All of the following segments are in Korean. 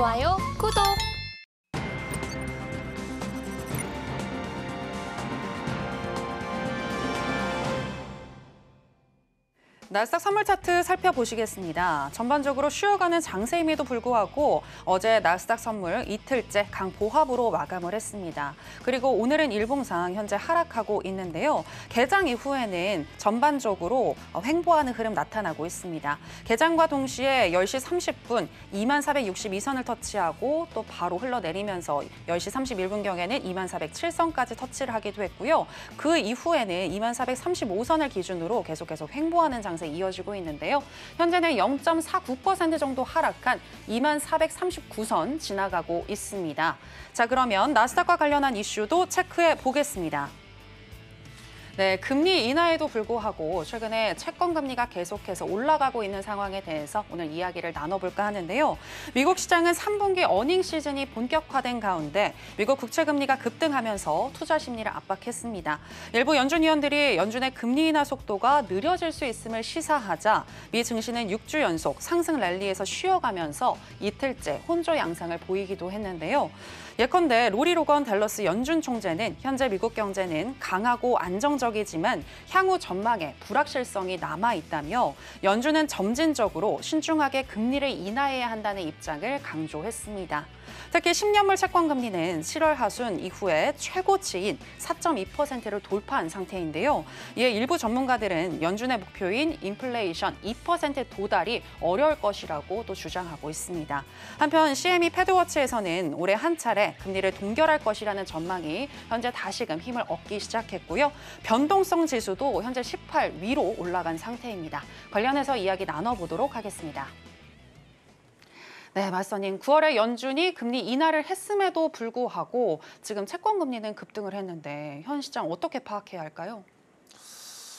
좋아요, 구독! 나스닥 선물 차트 살펴보시겠습니다. 전반적으로 쉬어가는 장세임에도 불구하고 어제 나스닥 선물 이틀째 강보합으로 마감을 했습니다. 그리고 오늘은 일봉상 현재 하락하고 있는데요. 개장 이후에는 전반적으로 횡보하는 흐름 나타나고 있습니다. 개장과 동시에 10시 30분 2462선을 터치하고 또 바로 흘러내리면서 10시 31분경에는 2407선까지 터치를 하기도 했고요. 그 이후에는 2435선을 기준으로 계속해서 횡보하는 장세 이어지고 있는데요. 현재는 0.49% 정도 하락한 2439선 지나가고 있습니다. 자, 그러면 나스닥과 관련한 이슈도 체크해 보겠습니다. 네, 금리 인하에도 불구하고 최근에 채권 금리가 계속해서 올라가고 있는 상황에 대해서 오늘 이야기를 나눠볼까 하는데요. 미국 시장은 3분기 어닝 시즌이 본격화된 가운데 미국 국채 금리가 급등하면서 투자 심리를 압박했습니다. 일부 연준 위원들이 연준의 금리 인하 속도가 느려질 수 있음을 시사하자 미 증시는 6주 연속 상승 랠리에서 쉬어가면서 이틀째 혼조 양상을 보이기도 했는데요. 예컨대 로리 로건 댈러스 연준 총재는 현재 미국 경제는 강하고 안정적이지만 향후 전망에 불확실성이 남아있다며 연준은 점진적으로 신중하게 금리를 인하해야 한다는 입장을 강조했습니다. 특히 10년물 채권 금리는 7월 하순 이후에 최고치인 4.2%를 돌파한 상태인데요. 이에 일부 전문가들은 연준의 목표인 인플레이션 2% 도달이 어려울 것이라고 또 주장하고 있습니다. 한편 CME 패드워치에서는 올해 한 차례 금리를 동결할 것이라는 전망이 현재 다시금 힘을 얻기 시작했고요. 변동성 지수도 현재 18 위로 올라간 상태입니다. 관련해서 이야기 나눠보도록 하겠습니다. 네, 마스터님, 9월에 연준이 금리 인하를 했음에도 불구하고 지금 채권 금리는 급등을 했는데 현 시장 어떻게 파악해야 할까요?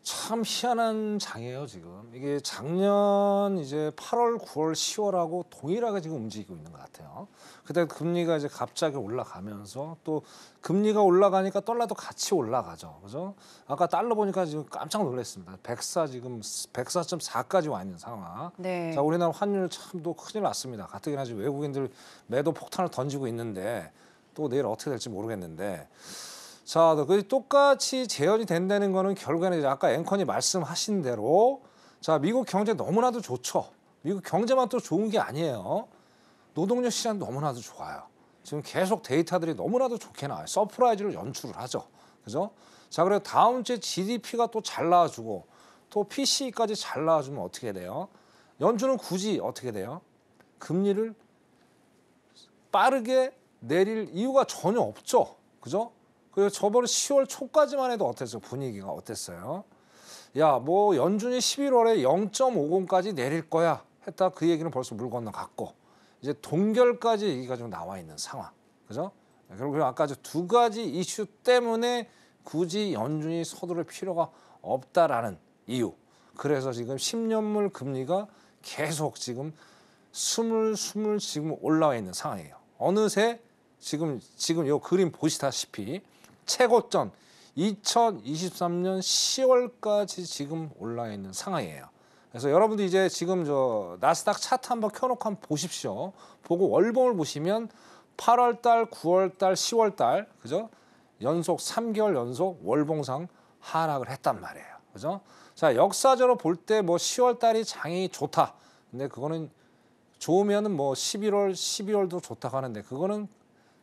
참 희한한 장이에요, 지금. 이게 작년 이제 8월, 9월, 10월하고 동일하게 지금 움직이고 있는 것 같아요. 그때 금리가 이제 갑자기 올라가면서 또 금리가 올라가니까 달러도 같이 올라가죠. 그죠? 아까 달러 보니까 지금 깜짝 놀랐습니다. 104 지금 104.4까지 와 있는 상황. 네. 자, 우리나라 환율 참 또 큰일 났습니다. 가뜩이나 지금 외국인들 매도 폭탄을 던지고 있는데 또 내일 어떻게 될지 모르겠는데. 자, 그 똑같이 재현이 된다는 거는 결국에는 이제 아까 앵커님 말씀하신 대로 자, 미국 경제 너무나도 좋죠. 미국 경제만 또 좋은 게 아니에요. 노동력 시장 너무나도 좋아요. 지금 계속 데이터들이 너무나도 좋게 나와요. 서프라이즈를 연출을 하죠. 그죠? 자, 그리고 다음 주에 GDP가 또 잘 나와주고 또 PCE까지 잘 나와주면 어떻게 돼요? 연준은 굳이 어떻게 돼요? 금리를 빠르게 내릴 이유가 전혀 없죠. 그죠? 그리고 저번 10월 초까지만 해도 어땠어요? 분위기가 어땠어요? 야, 뭐 연준이 11월에 0.50까지 내릴 거야 했다 그 얘기는 벌써 물 건너갔고 이제 동결까지 얘기가 좀 나와 있는 상황. 그죠? 그리고 아까 두 가지 이슈 때문에 굳이 연준이 서두를 필요가 없다라는 이유. 그래서 지금 10년물 금리가 계속 지금 스물 지금 올라와 있는 상황이에요. 어느새 지금 이 그림 보시다시피 최고점 2023년 10월까지 지금 올라 있는 상황이에요. 그래서 여러분들 이제 지금 저 나스닥 차트 한번 켜놓고 한번 보십시오. 보고 월봉을 보시면 8월 달, 9월 달, 10월 달, 그죠? 연속 3개월 연속 월봉상 하락을 했단 말이에요. 그죠? 자, 역사적으로 볼 때 뭐 10월 달이 장이 좋다. 근데 그거는 좋으면은 뭐 11월, 12월도 좋다고 하는데 그거는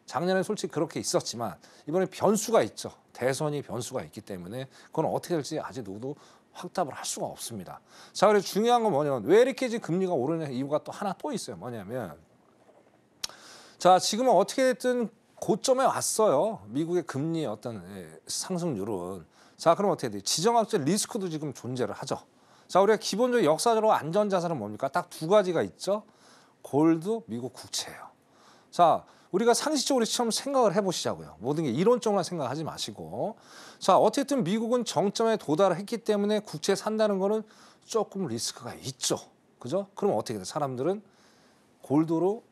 작년에 솔직히 그렇게 있었지만 이번에 변수가 있죠. 대선이 변수가 있기 때문에 그건 어떻게 될지 아직 누구도 확답을 할 수가 없습니다. 자, 그래서 중요한 건 뭐냐면 왜 이렇게 지금 금리가 오르냐 이유가 또 하나 또 있어요. 뭐냐면 자, 지금은 어떻게 됐든 고점에 왔어요. 미국의 금리의 어떤 상승률은. 자, 그럼 어떻게 돼요? 지정학적 리스크도 지금 존재를 하죠. 자, 우리가 기본적으로 역사적으로 안전자산은 뭡니까? 딱 두 가지가 있죠. 골드, 미국 국채예요. 자, 우리가 상식적으로 처음 생각을 해보시자고요. 모든 게 이론적으로만 생각하지 마시고. 자, 어쨌든 미국은 정점에 도달을 했기 때문에 국채 산다는 거는 조금 리스크가 있죠. 그죠? 그럼 어떻게 돼요? 사람들은 골드로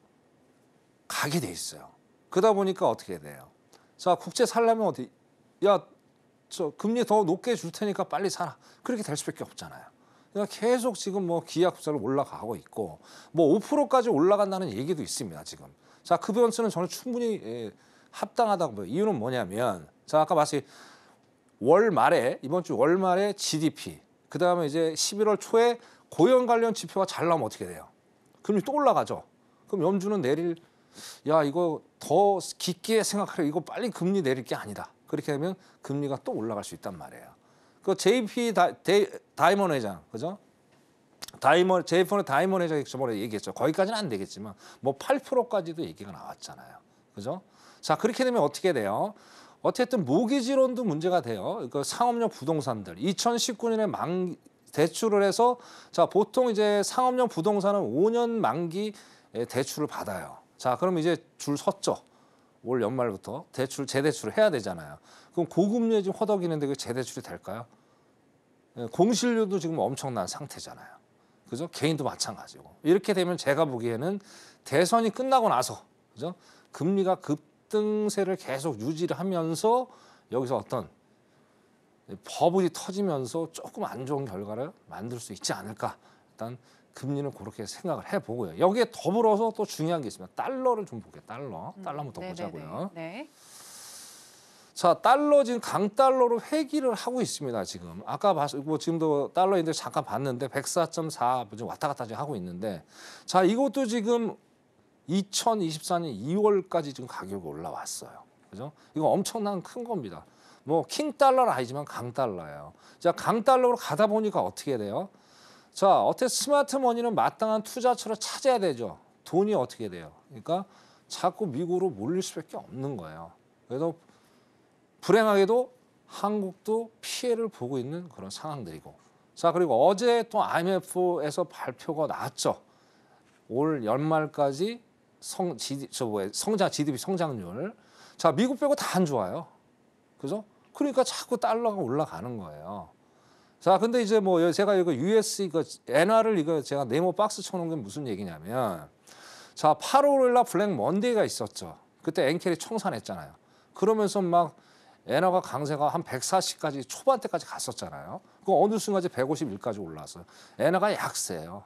가게 돼 있어요. 그러다 보니까 어떻게 돼요? 자, 국채 살려면 어디? 야, 저 금리 더 높게 줄 테니까 빨리 사라. 그렇게 될 수밖에 없잖아요. 그러니까 계속 지금 뭐 기약부채를 올라가고 있고 뭐 5%까지 올라간다는 얘기도 있습니다. 지금. 자, 그 변수는 저는 충분히 합당하다고 봐요. 이유는 뭐냐면 자, 아까 말씀 월 말에 이번 주 월 말에 GDP 그다음에 이제 11월 초에 고용 관련 지표가 잘 나오면 어떻게 돼요? 금리 또 올라가죠. 그럼 연준은 내릴 야 이거 더 깊게 생각하려 이거 빨리 금리 내릴 게 아니다. 그렇게 되면 금리가 또 올라갈 수 있단 말이에요. 그 JP 다이먼 회장 그죠? JP의 다이먼 회장이 저번에 얘기했죠. 거기까지는 안 되겠지만 뭐 8%까지도 얘기가 나왔잖아요. 그죠? 자 그렇게 되면 어떻게 돼요? 어쨌든 모기지론도 문제가 돼요. 그 상업용 부동산들 2019년에 대출을 해서 자 보통 이제 상업용 부동산은 5년 만기 대출을 받아요. 자 그럼 이제 줄 섰죠. 올 연말부터 재대출을 해야 되잖아요. 그럼 고금리에 지금 허덕이는데 그 재대출이 될까요? 공실료도 지금 엄청난 상태잖아요. 그죠? 개인도 마찬가지고. 이렇게 되면 제가 보기에는 대선이 끝나고 나서 그죠? 금리가 급등세를 계속 유지를 하면서 여기서 어떤 버블이 터지면서 조금 안 좋은 결과를 만들 수 있지 않을까. 일단 금리는 그렇게 생각을 해보고요. 여기에 더불어서 또 중요한 게 있습니다. 달러를 좀 볼게요. 달러 한번 더 보자고요. 네. 자, 달러 지금 강달러로 회귀를 하고 있습니다. 지금 아까 뭐 지금도 달러인데 잠깐 봤는데 104.4 지금 왔다 갔다 지금 하고 있는데 자 이것도 지금 2024년 2월까지 지금 가격이 올라왔어요. 그죠? 이거 엄청난 큰 겁니다. 뭐 킹달러는 아니지만 강달러예요. 자, 강달러로 가다 보니까 어떻게 돼요? 자, 어떻게 스마트머니는 마땅한 투자처를 찾아야 되죠. 돈이 어떻게 돼요? 그러니까 자꾸 미국으로 몰릴 수밖에 없는 거예요. 그래서 불행하게도 한국도 피해를 보고 있는 그런 상황들이고. 자, 그리고 어제 또 IMF에서 발표가 나왔죠. 올 연말까지 성장 GDP 성장률. 자, 미국 빼고 다 안 좋아요. 그죠? 그러니까 자꾸 달러가 올라가는 거예요. 자, 근데 이제 뭐 제가 이거 US 이거 엔화를 이거 제가 네모 박스 쳐놓은 게 무슨 얘기냐면 자, 8월 5일 날 블랙 먼데이가 있었죠. 그때 엔켈이 청산했잖아요. 그러면서 막 엔화가 강세가 한 140까지 초반대까지 갔었잖아요. 그 어느 순간 이제 151까지 올라왔어요. 엔화가 약세예요.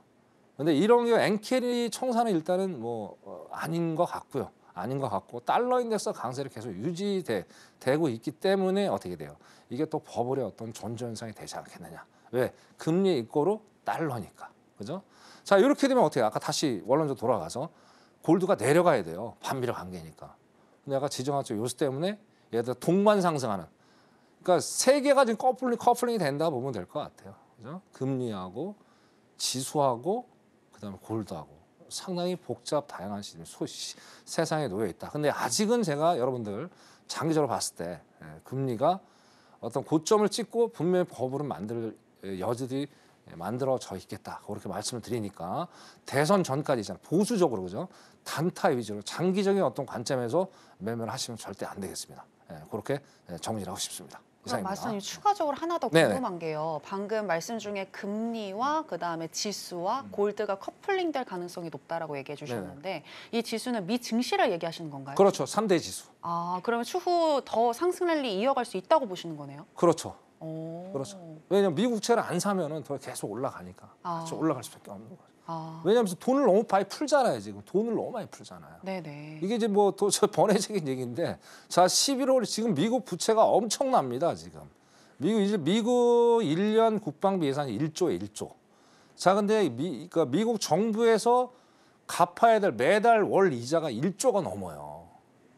근데 이런 게 엔켈이 청산은 일단은 뭐 아닌 것 같고요. 아닌 것 같고 달러 인덱스 강세를 계속 유지되고 있기 때문에 어떻게 돼요? 이게 또 버블의 어떤 전조 현상이 되지 않겠느냐? 왜? 금리 이꼬로 달러니까. 그죠? 자, 이렇게 되면 어떻게 해요? 아까 다시 원론적으로 돌아가서 골드가 내려가야 돼요. 반비례 관계니까. 근데 아까 지정했죠. 요수 때문에 예를 들어 동반 상승하는. 그러니까 세 개가 지금 커플링이 된다 보면 될 것 같아요. 그죠? 금리하고 지수하고 그다음에 골드하고 상당히 복잡 다양한 세상에 놓여 있다. 근데 아직은 제가 여러분들 장기적으로 봤을 때 금리가 어떤 고점을 찍고 분명히 버블은 만들 여지들이 만들어져 있겠다. 그렇게 말씀을 드리니까 대선 전까지잖아요. 보수적으로 그죠? 단타 위주로 장기적인 어떤 관점에서 매매를 하시면 절대 안 되겠습니다. 그렇게 정리를 하고 싶습니다. 그럼 이상입니다. 말씀님 추가적으로 하나 더 궁금한 게요. 방금 말씀 중에 금리와 그다음에 지수와 골드가 커플링될 가능성이 높다라고 얘기해 주셨는데 이 지수는 미 증시를 얘기하시는 건가요? 그렇죠. 3대 지수. 아, 그러면 추후 더 상승 랠리 이어갈 수 있다고 보시는 거네요? 그렇죠. 오. 그렇죠. 왜냐면 미국 채를 안 사면은 더 계속 올라가니까. 아. 그렇죠. 올라갈 수밖에 없는 거죠. 아. 왜냐하면 돈을 너무 많이 풀잖아요. 지금 돈을 너무 많이 풀잖아요. 네네. 이게 이제 뭐 또 저 번외적인 얘기인데 자 11월 지금 미국 부채가 엄청납니다. 지금 미국 1년 국방비 예산이 1조에 1조. 자 근데 그러니까 미국 정부에서 갚아야 될 매달 월 이자가 1조가 넘어요.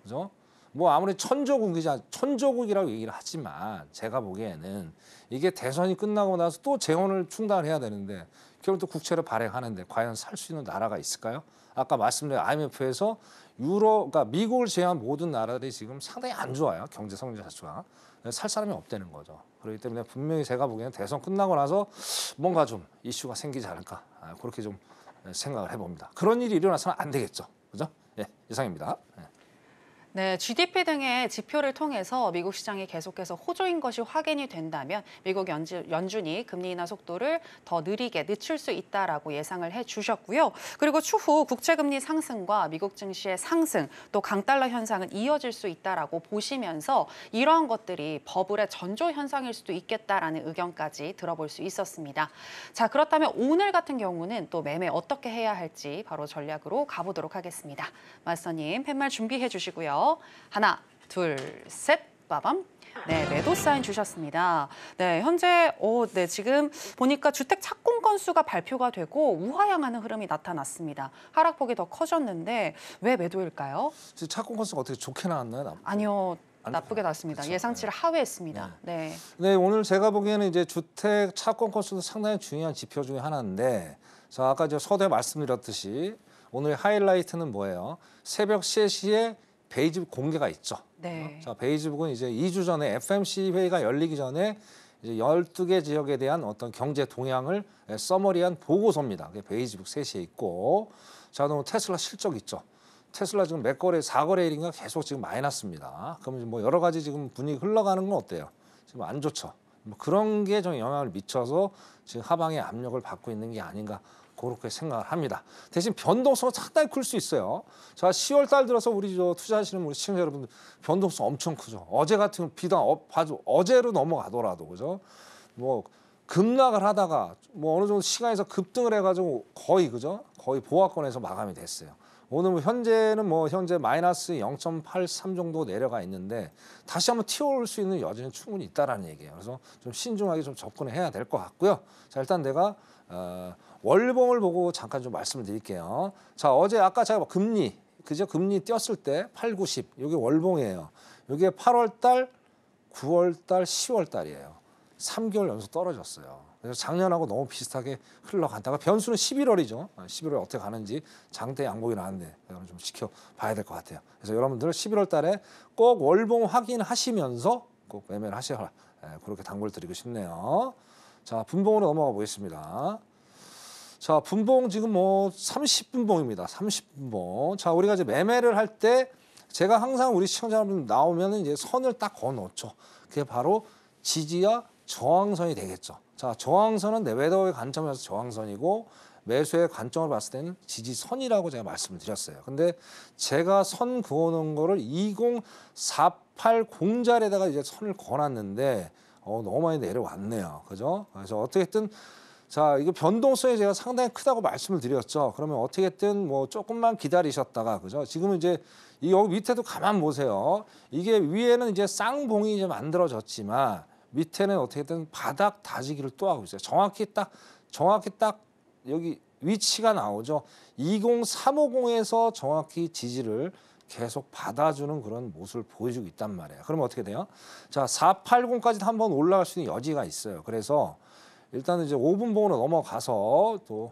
그죠? 뭐 아무리 천조국이라고 얘기를 하지만 제가 보기에는 이게 대선이 끝나고 나서 또 재원을 충당해야 되는데 결국 또 국채를 발행하는데 과연 살 수 있는 나라가 있을까요? 아까 말씀드린 IMF에서 그러니까 미국을 제외한 모든 나라들이 지금 상당히 안 좋아요. 경제 성장 자체가. 살 사람이 없다는 거죠. 그렇기 때문에 분명히 제가 보기에는 대선 끝나고 나서 뭔가 좀 이슈가 생기지 않을까. 그렇게 좀 생각을 해봅니다. 그런 일이 일어나서는 안 되겠죠. 그죠? 예, 이상입니다. 예. 네, GDP 등의 지표를 통해서 미국 시장이 계속해서 호조인 것이 확인이 된다면 미국 연준이 금리 인하 속도를 더 느리게 늦출 수 있다라고 예상을 해주셨고요. 그리고 추후 국채금리 상승과 미국 증시의 상승, 또 강달러 현상은 이어질 수 있다라고 보시면서 이러한 것들이 버블의 전조 현상일 수도 있겠다라는 의견까지 들어볼 수 있었습니다. 자, 그렇다면 오늘 같은 경우는 또 매매 어떻게 해야 할지 바로 전략으로 가보도록 하겠습니다. 마스터님, 팻말 준비해 주시고요. 하나, 둘, 셋, 빠밤. 네, 매도 사인 주셨습니다. 네, 현재 지금 보니까 주택 착공 건수가 발표가 되고 우하향하는 흐름이 나타났습니다. 하락폭이 더 커졌는데 왜 매도일까요? 지금 착공 건수가 어떻게 좋게 나왔나요? 아니요, 나쁘게 나왔습니다. 그렇죠. 예상치를 하회했습니다. 네. 네, 오늘 제가 보기에는 이제 주택 착공 건수도 상당히 중요한 지표 중에 하나인데, 자, 아까 저 서두에 말씀드렸듯이 오늘 하이라이트는 뭐예요? 새벽 3시에 베이지북 공개가 있죠. 네. 자, 베이지북은 이제 2주 전에 FMC 회의가 열리기 전에 이제 12개 지역에 대한 어떤 경제 동향을 서머리한 보고서입니다. 그게 베이지북 3시에 있고, 자, 그럼 테슬라 실적 있죠. 테슬라 지금 몇 거래, 4거래일인가 계속 지금 마이너스입니다. 그럼 뭐 여러 가지 지금 분위기 흘러가는 건 어때요? 지금 안 좋죠. 뭐 그런 게 좀 영향을 미쳐서 지금 하방의 압력을 받고 있는 게 아닌가. 그렇게 생각을 합니다. 대신 변동성은 상당히 클 수 있어요. 자, 10월 달 들어서 우리 투자하시는 우리 시청자 여러분들 변동성 엄청 크죠. 어제 같은 비단 어제로 넘어가더라도 그죠? 뭐 급락을 하다가 뭐 어느 정도 시간에서 급등을 해가지고 거의 그죠? 거의 보합권에서 마감이 됐어요. 오늘 현재 마이너스 0.83 정도 내려가 있는데 다시 한번 튀어올 수 있는 여지는 충분히 있다라는 얘기예요. 그래서 좀 신중하게 좀 접근을 해야 될 것 같고요. 자, 일단 내가 월봉을 보고 잠깐 좀 말씀을 드릴게요. 자, 어제 아까 제가 금리 띄었을 때 8, 9, 10 이게 월봉이에요. 이게 8월 달, 9월 달, 10월 달이에요. 3개월 연속 떨어졌어요. 그래서 작년하고 너무 비슷하게 흘러간다가 변수는 11월이죠. 11월에 어떻게 가는지 장대 양봉이 나왔는데 여러분 좀 지켜봐야 될 것 같아요. 그래서 여러분들 11월 달에 꼭 월봉 확인하시면서 꼭 매매를 하셔라. 그렇게 당부를 드리고 싶네요. 자, 분봉으로 넘어가 보겠습니다. 자, 분봉 지금 뭐 30분봉입니다. 30분봉. 자, 우리가 이제 매매를 할 때 제가 항상 우리 시청자분들 나오면 이제 선을 딱 그어 놓죠. 그게 바로 지지와 저항선이 되겠죠. 자, 저항선은 매도의 관점에서 저항선이고 매수의 관점을 봤을 때는 지지선이라고 제가 말씀을 드렸어요. 근데 제가 선 그어 놓은 거를 20480자리에다가 이제 선을 그어 놨는데 너무 많이 내려왔네요. 그죠? 그래서 어떻게든 자, 이거 변동성이 제가 상당히 크다고 말씀을 드렸죠. 그러면 어떻게든 뭐 조금만 기다리셨다가 그죠? 지금은 이제 여기 밑에도 가만 보세요. 이게 위에는 이제 쌍봉이 이제 만들어졌지만 밑에는 어떻게든 바닥 다지기를 또 하고 있어요. 정확히 딱 여기 위치가 나오죠. 20350에서 정확히 지지를 계속 받아주는 그런 모습을 보여주고 있단 말이에요. 그러면 어떻게 돼요? 자, 480까지 한번 올라갈 수 있는 여지가 있어요. 그래서 일단은 이제 5분봉으로 넘어가서 또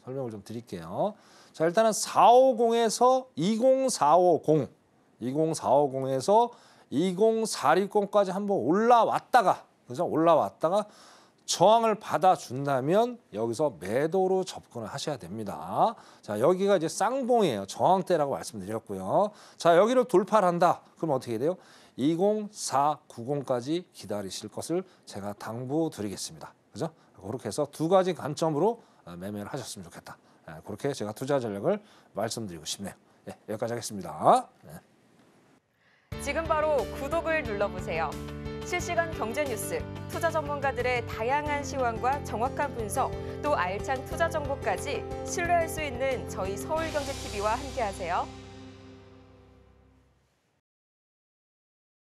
설명을 좀 드릴게요. 자, 일단은 450에서 20450에서 20460까지 한번 올라왔다가 그죠? 올라왔다가 저항을 받아준다면 여기서 매도로 접근을 하셔야 됩니다. 자, 여기가 이제 쌍봉이에요. 저항대라고 말씀드렸고요. 자, 여기를 돌파를 한다. 그럼 어떻게 돼요? 20490까지 기다리실 것을 제가 당부드리겠습니다. 그죠? 그렇게 해서 두 가지 관점으로 매매를 하셨으면 좋겠다. 그렇게 제가 투자 전략을 말씀드리고 싶네요. 여기까지 하겠습니다. 지금 바로 구독을 눌러보세요. 실시간 경제 뉴스, 투자 전문가들의 다양한 시황과 정확한 분석, 또 알찬 투자 정보까지 신뢰할 수 있는 저희 서울경제TV와 함께하세요.